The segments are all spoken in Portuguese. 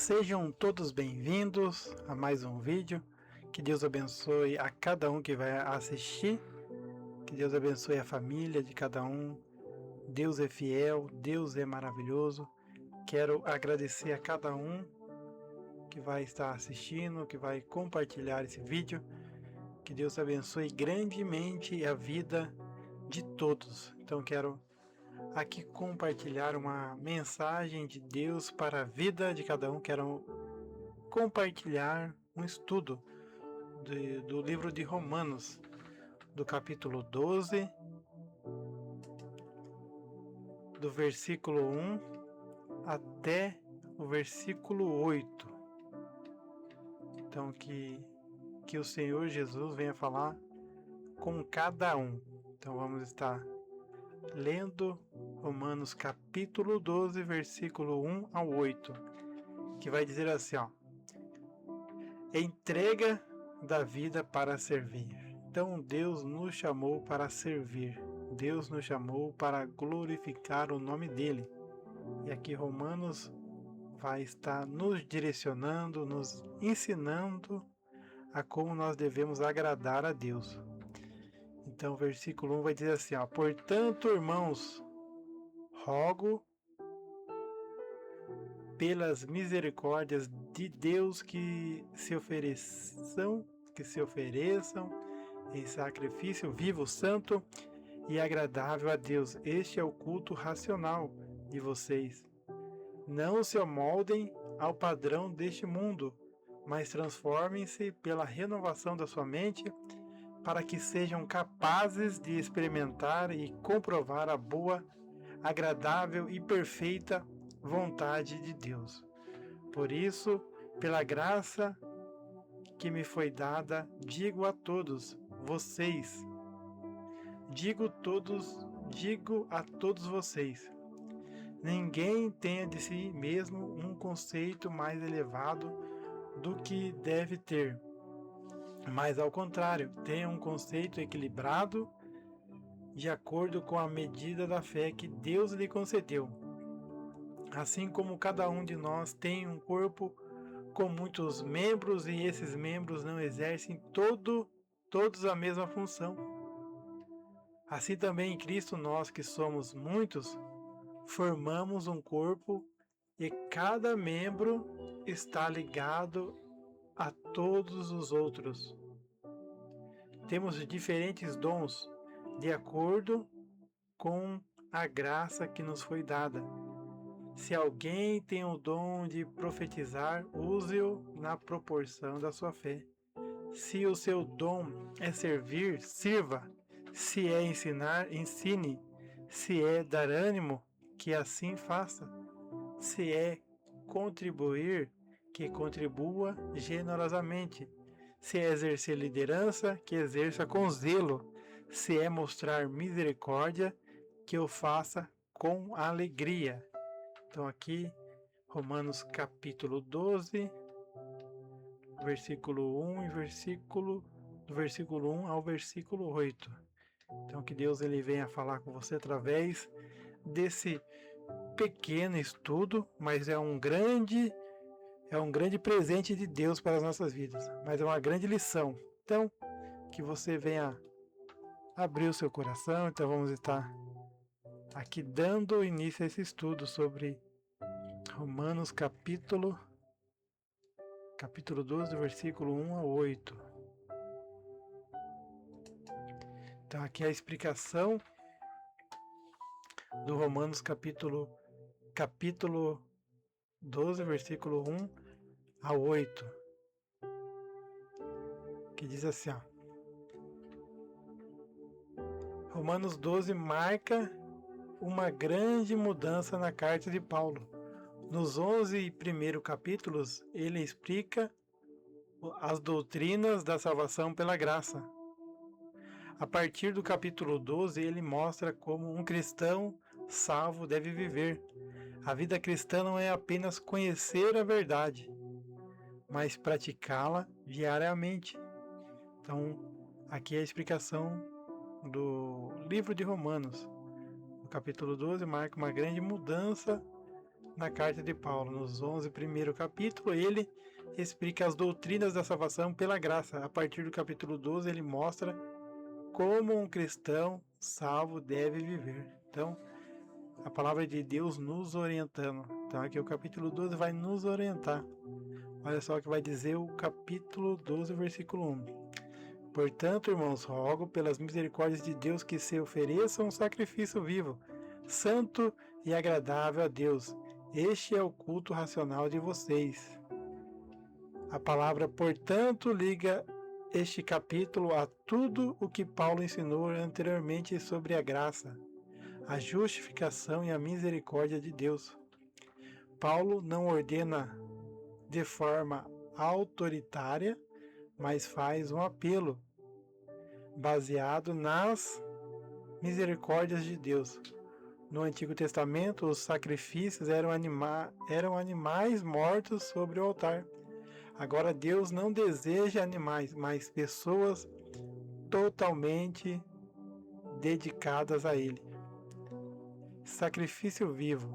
Sejam todos bem-vindos a mais um vídeo. Que Deus abençoe a cada um que vai assistir. Que Deus abençoe a família de cada um. Deus é fiel, Deus é maravilhoso. Quero agradecer a cada um que vai estar assistindo, que vai compartilhar esse vídeo. Que Deus abençoe grandemente a vida de todos. Então quero aqui compartilhar uma mensagem de Deus para a vida de cada um. Quero compartilhar um estudo do livro de Romanos, do capítulo 12, do versículo 1 até o versículo 8. Então que o Senhor Jesus venha falar com cada um. Então vamos estar lendo Romanos capítulo 12, versículo 1 ao 8, que vai dizer assim, ó: entrega da vida para servir. Então Deus nos chamou para servir. Deus nos chamou para glorificar o nome dele. E aqui Romanos vai estar nos direcionando, nos ensinando a como nós devemos agradar a Deus. Então o versículo 1 vai dizer assim, ó: portanto, irmãos, rogo pelas misericórdias de Deus que se ofereçam em sacrifício vivo, santo e agradável a Deus. Este é o culto racional de vocês. Não se amoldem ao padrão deste mundo, mas transformem-se pela renovação da sua mente, para que sejam capazes de experimentar e comprovar a boa, agradável e perfeita vontade de Deus. Por isso, pela graça que me foi dada, digo a todos vocês, digo a todos vocês, ninguém tenha de si mesmo um conceito mais elevado do que deve ter, mas ao contrário, tenha um conceito equilibrado de acordo com a medida da fé que Deus lhe concedeu. Assim como cada um de nós tem um corpo com muitos membros e esses membros não exercem todos a mesma função. Assim também em Cristo nós que somos muitos, formamos um corpo e cada membro está ligado a todos os outros. Temos diferentes dons de acordo com a graça que nos foi dada. Se alguém tem o dom de profetizar, use-o na proporção da sua fé. Se o seu dom é servir, sirva. Se é ensinar, ensine. Se é dar ânimo, que assim faça. Se é contribuir, que contribua generosamente. Se é exercer liderança, que exerça com zelo. Se é mostrar misericórdia, que o faça com alegria. Então aqui, Romanos capítulo 12, versículo 1 e do versículo 1 ao versículo 8. Então que Deus ele venha falar com você através desse pequeno estudo, mas é um grande presente de Deus para as nossas vidas, mas é uma grande lição. Então, que você venha abrir o seu coração. Então vamos estar aqui dando início a esse estudo sobre Romanos capítulo 12, versículo 1 a 8. Então aqui é a explicação do Romanos capítulo 12, versículo 1 a 8. Que diz assim, ó: Romanos 12 marca uma grande mudança na carta de Paulo. Nos 11 primeiros capítulos, ele explica as doutrinas da salvação pela graça. A partir do capítulo 12, ele mostra como um cristão salvo deve viver. A vida cristã não é apenas conhecer a verdade, mas praticá-la diariamente. Então, aqui é a explicação do livro de Romanos. O capítulo 12 marca uma grande mudança na carta de Paulo. Nos 11 primeiro capítulo, ele explica as doutrinas da salvação pela graça. A partir do capítulo 12, ele mostra como um cristão salvo deve viver. Então, a palavra de Deus nos orientando. Então, aqui o capítulo 12 vai nos orientar. Olha só o que vai dizer o capítulo 12, versículo 1. Portanto, irmãos, rogo pelas misericórdias de Deus que se ofereça um sacrifício vivo, santo e agradável a Deus. Este é o culto racional de vocês. A palavra, portanto, liga este capítulo a tudo o que Paulo ensinou anteriormente sobre a graça, a justificação e a misericórdia de Deus. Paulo não ordena de forma autoritária, mas faz um apelo baseado nas misericórdias de Deus. No Antigo Testamento, os sacrifícios eram animais mortos sobre o altar. Agora, Deus não deseja animais, mas pessoas totalmente dedicadas a Ele. Sacrifício vivo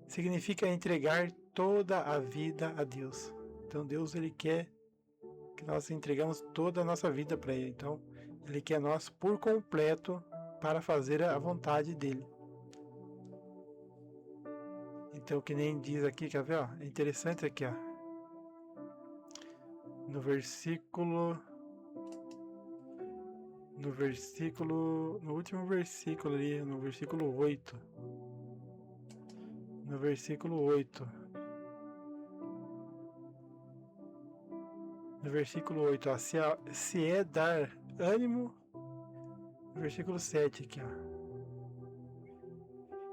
significa entregar toda a vida a Deus. Então, Deus, Ele quer que nós entregamos toda a nossa vida para Ele. Então, Ele quer nós por completo para fazer a vontade dEle. Então, que nem diz aqui, quer ver? Ó, é interessante aqui, ó. No último versículo ali, no versículo 8. No versículo 8. No versículo 8, ó, se é dar ânimo. No versículo 7 aqui, ó.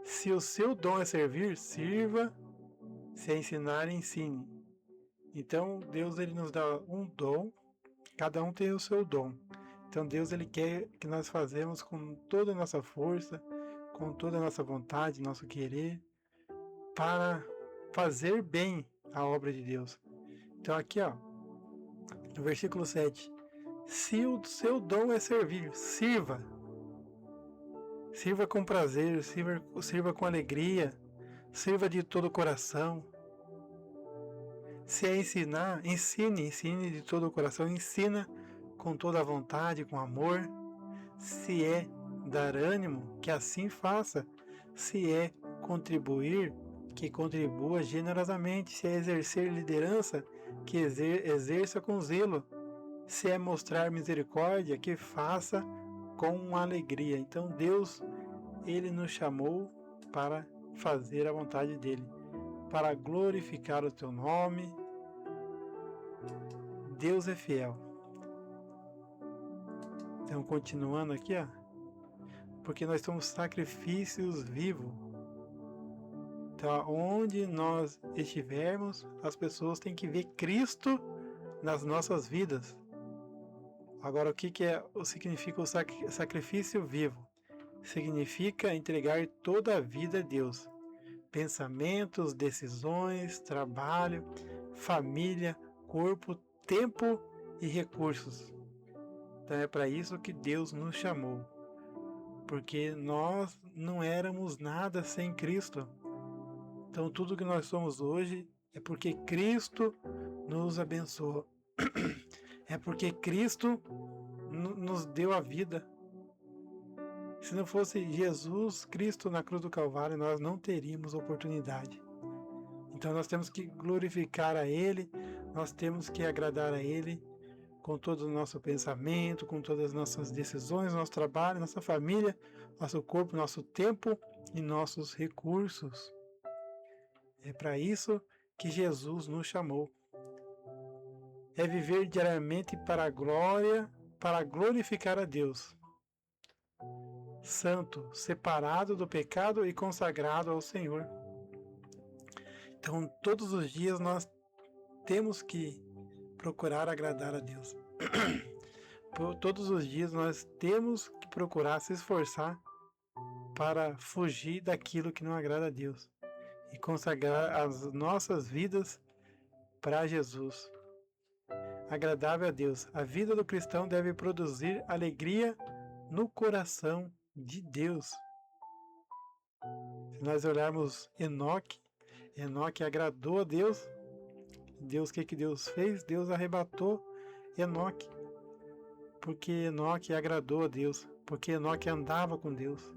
Se o seu dom é servir, sirva. Se é ensinar, ensine. Então, Deus, ele nos dá um dom. Cada um tem o seu dom. Então, Deus, ele quer que nós façamos com toda a nossa força, com toda a nossa vontade, nosso querer, para fazer bem a obra de Deus. Então, aqui, ó, no versículo 7. Se o seu dom é servir, sirva. Sirva com prazer, sirva com alegria, sirva de todo o coração. Se é ensinar, ensine de todo o coração, ensina com toda a vontade, com amor. Se é dar ânimo, que assim faça. Se é contribuir, que contribua generosamente. Se é exercer liderança, que exerça com zelo. Se é mostrar misericórdia, que faça com alegria. Então Deus, Ele nos chamou para fazer a vontade dEle, para glorificar o Teu nome. Deus é fiel. Então, continuando aqui, ó, porque nós somos sacrifícios vivos. Então, onde nós estivermos, as pessoas têm que ver Cristo nas nossas vidas. Agora, o que significa o sacrifício vivo? Significa entregar toda a vida a Deus. Pensamentos, decisões, trabalho, família, corpo, tempo e recursos. Então é para isso que Deus nos chamou. Porque nós não éramos nada sem Cristo. Então tudo que nós somos hoje é porque Cristo nos abençoou. É porque Cristo nos deu a vida. Se não fosse Jesus Cristo na cruz do Calvário, nós não teríamos oportunidade. Então nós temos que glorificar a Ele, nós temos que agradar a Ele com todo o nosso pensamento, com todas as nossas decisões, nosso trabalho, nossa família, nosso corpo, nosso tempo e nossos recursos. É para isso que Jesus nos chamou. É viver diariamente para a glória, para glorificar a Deus. Santo, separado do pecado e consagrado ao Senhor. Então, todos os dias nós temos que procurar agradar a Deus. Todos os dias nós temos que procurar se esforçar para fugir daquilo que não agrada a Deus e consagrar as nossas vidas para Jesus. Agradável a Deus. A vida do cristão deve produzir alegria no coração de Deus. Se nós olharmos Enoque agradou a Deus. O que Deus fez? Deus arrebatou Enoque, porque Enoque agradou a Deus, porque Enoque andava com Deus.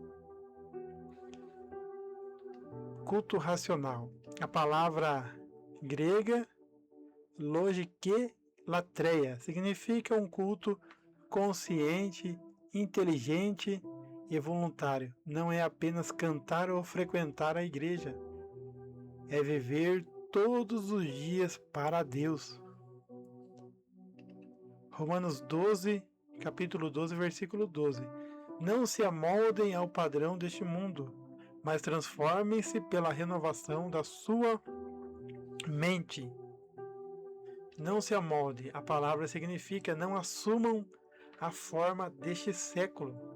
Culto racional. A palavra grega logike latreia significa um culto consciente, inteligente e voluntário. Não é apenas cantar ou frequentar a igreja. É viver todos os dias para Deus. Romanos 12, capítulo 12, versículo 12. Não se amoldem ao padrão deste mundo, mas transformem-se pela renovação da sua mente. Não se amolde. A palavra significa não assumam a forma deste século.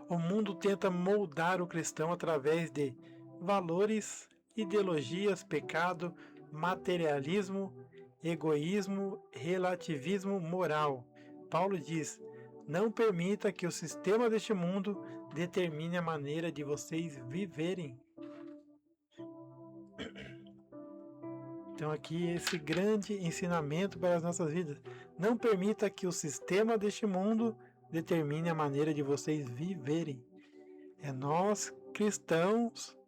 O mundo tenta moldar o cristão através de valores, ideologias, pecado, materialismo, egoísmo, relativismo moral. Paulo diz: não permita que o sistema deste mundo determine a maneira de vocês viverem. Então aqui esse grande ensinamento para as nossas vidas. Não permita que o sistema deste mundo determine a maneira de vocês viverem. É nós, cristãos,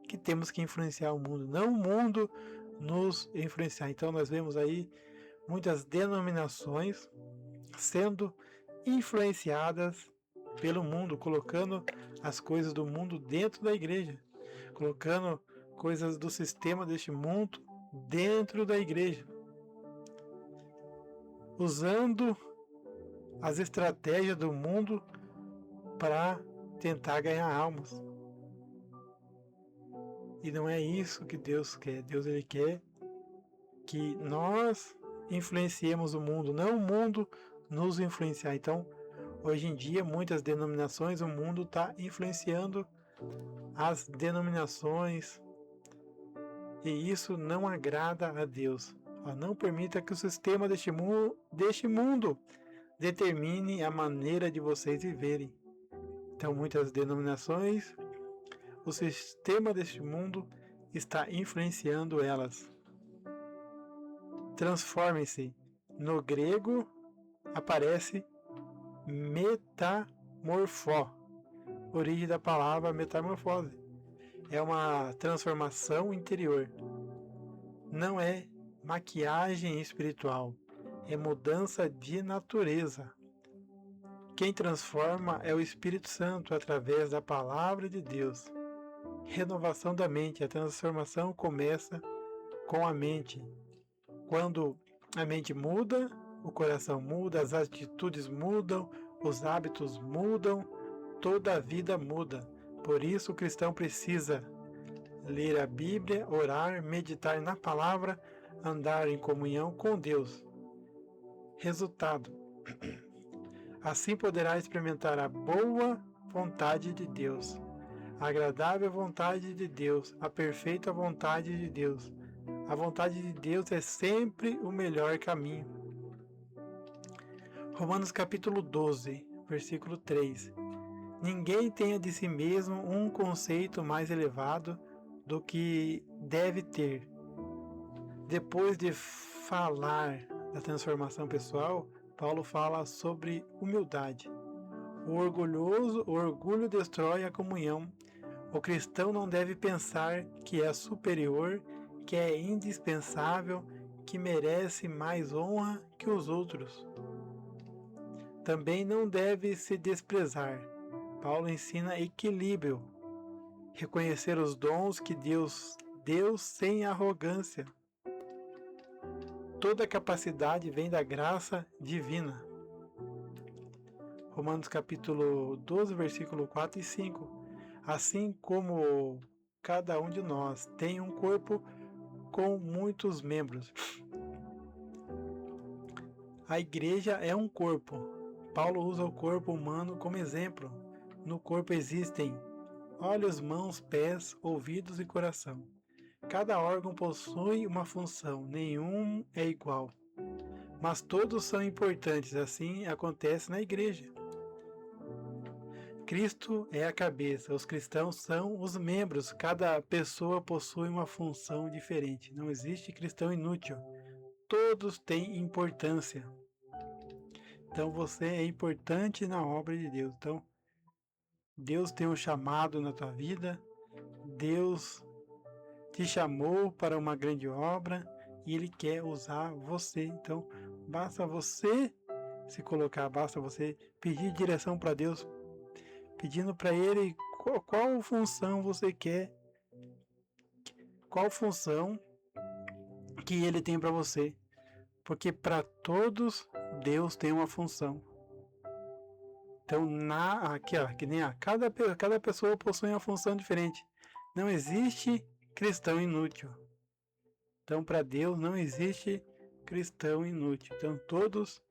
que temos que influenciar o mundo, não o mundo nos influenciar. Então nós vemos aí muitas denominações sendo influenciadas pelo mundo, colocando as coisas do mundo dentro da igreja, colocando coisas do sistema deste mundo dentro da igreja, usando as estratégias do mundo para tentar ganhar almas. E não é isso que Deus quer. Deus ele quer que nós influenciemos o mundo, não o mundo nos influenciar. Então, hoje em dia, muitas denominações, o mundo está influenciando as denominações, e isso não agrada a Deus. Não permita que o sistema deste mundo determine a maneira de vocês viverem. Então, muitas denominações, o sistema deste mundo está influenciando elas. Transformem-se. No grego aparece metamorfó. Origem da palavra metamorfose. É uma transformação interior. Não é maquiagem espiritual. É mudança de natureza. Quem transforma é o Espírito Santo através da palavra de Deus. Renovação da mente. A transformação começa com a mente. Quando a mente muda, o coração muda, as atitudes mudam, os hábitos mudam, toda a vida muda. Por isso o cristão precisa ler a Bíblia, orar, meditar na palavra, andar em comunhão com Deus. Resultado: assim poderá experimentar a boa vontade de Deus, a agradável vontade de Deus, a perfeita vontade de Deus. A vontade de Deus é sempre o melhor caminho. Romanos capítulo 12, versículo 3. Ninguém tenha de si mesmo um conceito mais elevado do que deve ter. Depois de falar da transformação pessoal, Paulo fala sobre humildade. O orgulho destrói a comunhão. O cristão não deve pensar que é superior, que é indispensável, que merece mais honra que os outros. Também não deve se desprezar. Paulo ensina equilíbrio, reconhecer os dons que Deus deu sem arrogância. Toda capacidade vem da graça divina. Romanos capítulo 12, versículo 4 e 5. Assim como cada um de nós tem um corpo com muitos membros. A igreja é um corpo. Paulo usa o corpo humano como exemplo. No corpo existem olhos, mãos, pés, ouvidos e coração. Cada órgão possui uma função, nenhum é igual. Mas todos são importantes, assim acontece na igreja. Cristo é a cabeça, os cristãos são os membros, cada pessoa possui uma função diferente. Não existe cristão inútil, todos têm importância. Então você é importante na obra de Deus. Então, Deus tem um chamado na tua vida, Deus te chamou para uma grande obra e Ele quer usar você. Então, basta você se colocar, basta você pedir direção para Deus, pedindo para Ele qual função você quer, qual função que Ele tem para você. Porque para todos Deus tem uma função. Então, aqui, ó, que nem cada pessoa possui uma função diferente. Não existe cristão inútil. Então, para Deus não existe cristão inútil. Então, todos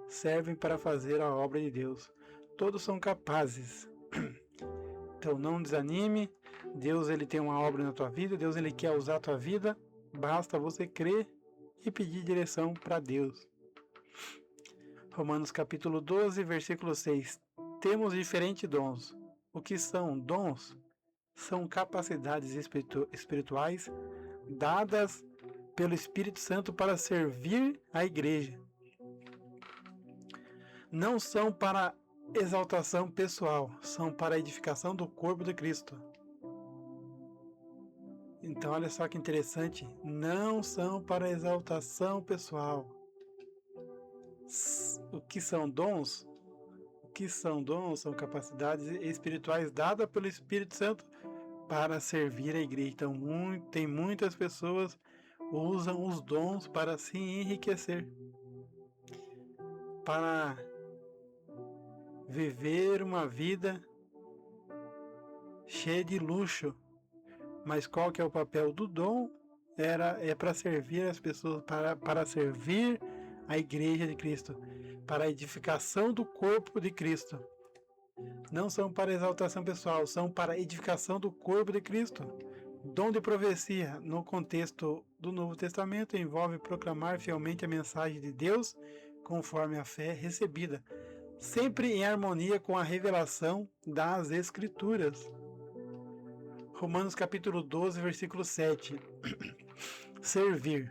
servem para fazer a obra de Deus. Todos são capazes. Então, não desanime. Deus ele tem uma obra na tua vida. Deus ele quer usar a tua vida. Basta você crer e pedir direção para Deus. Romanos capítulo 12, versículo 6. Temos diferentes dons. O que são dons? São capacidades espirituais dadas pelo Espírito Santo para servir a igreja. Não são para exaltação pessoal, são para a edificação do corpo de Cristo. Então, olha só que interessante, não são para exaltação pessoal. O que são dons? O que são dons? São capacidades espirituais dadas pelo Espírito Santo para servir a igreja. Então, tem muitas pessoas usam os dons para se enriquecer, para viver uma vida cheia de luxo. Mas qual que é o papel do dom? É para servir as pessoas, para servir a igreja de Cristo, para a edificação do corpo de Cristo. Não são para exaltação pessoal, são para a edificação do corpo de Cristo. Dom de profecia, no contexto do Novo Testamento, envolve proclamar fielmente a mensagem de Deus conforme a fé recebida, sempre em harmonia com a revelação das Escrituras. Romanos capítulo 12, versículo 7. Servir.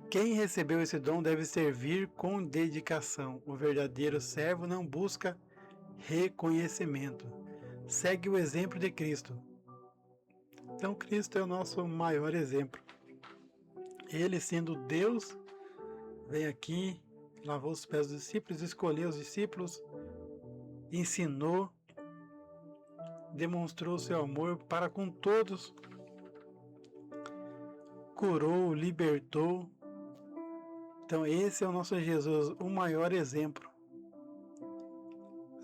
Quem recebeu esse dom deve servir com dedicação. O verdadeiro servo não busca reconhecimento. Segue o exemplo de Cristo. Então, Cristo é o nosso maior exemplo. Ele, sendo Deus, veio aqui, lavou os pés dos discípulos, escolheu os discípulos, ensinou, demonstrou seu amor para com todos, curou, libertou. Então esse é o nosso Jesus, o maior exemplo.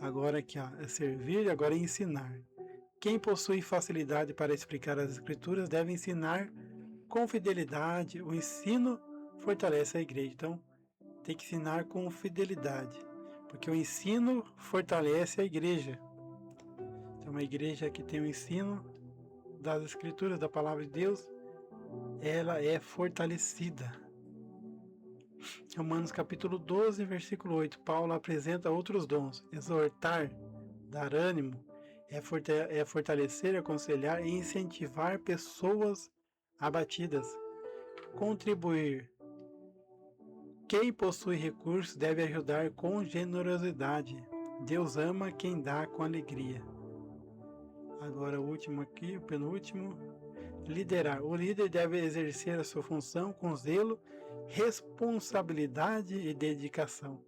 Agora aqui, ó, é servir, agora é ensinar. Quem possui facilidade para explicar as Escrituras deve ensinar com fidelidade. O ensino fortalece a igreja. Então tem que ensinar com fidelidade, porque o ensino fortalece a igreja. Então, uma igreja que tem o ensino das Escrituras, da Palavra de Deus, ela é fortalecida. Romanos capítulo 12, versículo 8, Paulo apresenta outros dons: exortar, dar ânimo, é fortalecer, aconselhar e incentivar pessoas abatidas, contribuir. Quem possui recursos deve ajudar com generosidade. Deus ama quem dá com alegria. Agora o último aqui, o penúltimo. Liderar. O líder deve exercer a sua função com zelo, responsabilidade e dedicação.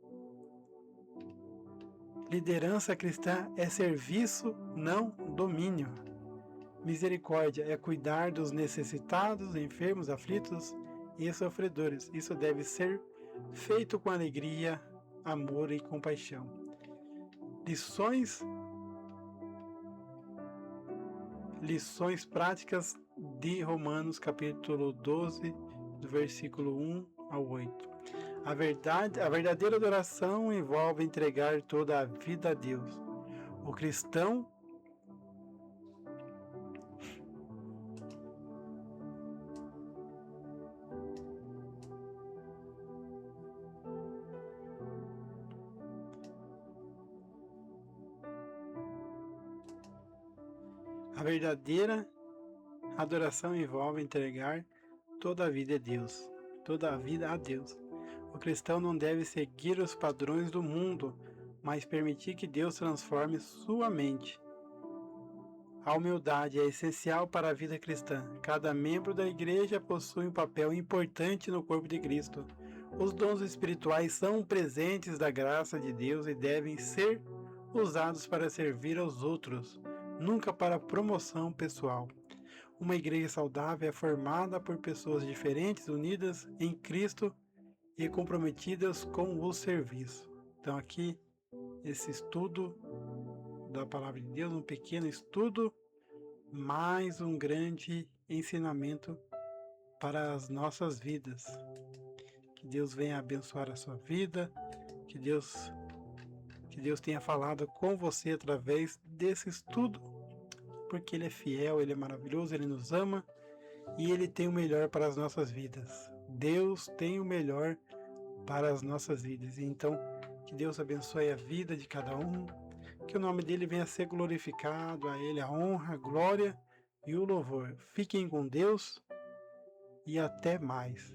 Liderança cristã é serviço, não domínio. Misericórdia é cuidar dos necessitados, enfermos, aflitos e sofredores. Isso deve ser feito com alegria, amor e compaixão. Lições práticas de Romanos capítulo 12, do versículo 1 ao 8. A verdadeira adoração envolve entregar toda a vida a Deus. O cristão A verdadeira adoração envolve entregar toda a vida a Deus, toda a vida a Deus. O cristão não deve seguir os padrões do mundo, mas permitir que Deus transforme sua mente. A humildade é essencial para a vida cristã. Cada membro da igreja possui um papel importante no corpo de Cristo. Os dons espirituais são presentes da graça de Deus e devem ser usados para servir aos outros, nunca para promoção pessoal. Uma igreja saudável é formada por pessoas diferentes, unidas em Cristo e comprometidas com o serviço. Então aqui, esse estudo da Palavra de Deus, um pequeno estudo, mais um grande ensinamento para as nossas vidas. Que Deus venha abençoar a sua vida, que Deus tenha falado com você através desse estudo, porque Ele é fiel, Ele é maravilhoso, Ele nos ama e Ele tem o melhor para as nossas vidas. Deus tem o melhor para as nossas vidas. Então, que Deus abençoe a vida de cada um, que o nome dele venha a ser glorificado, a Ele a honra, a glória e o louvor. Fiquem com Deus e até mais.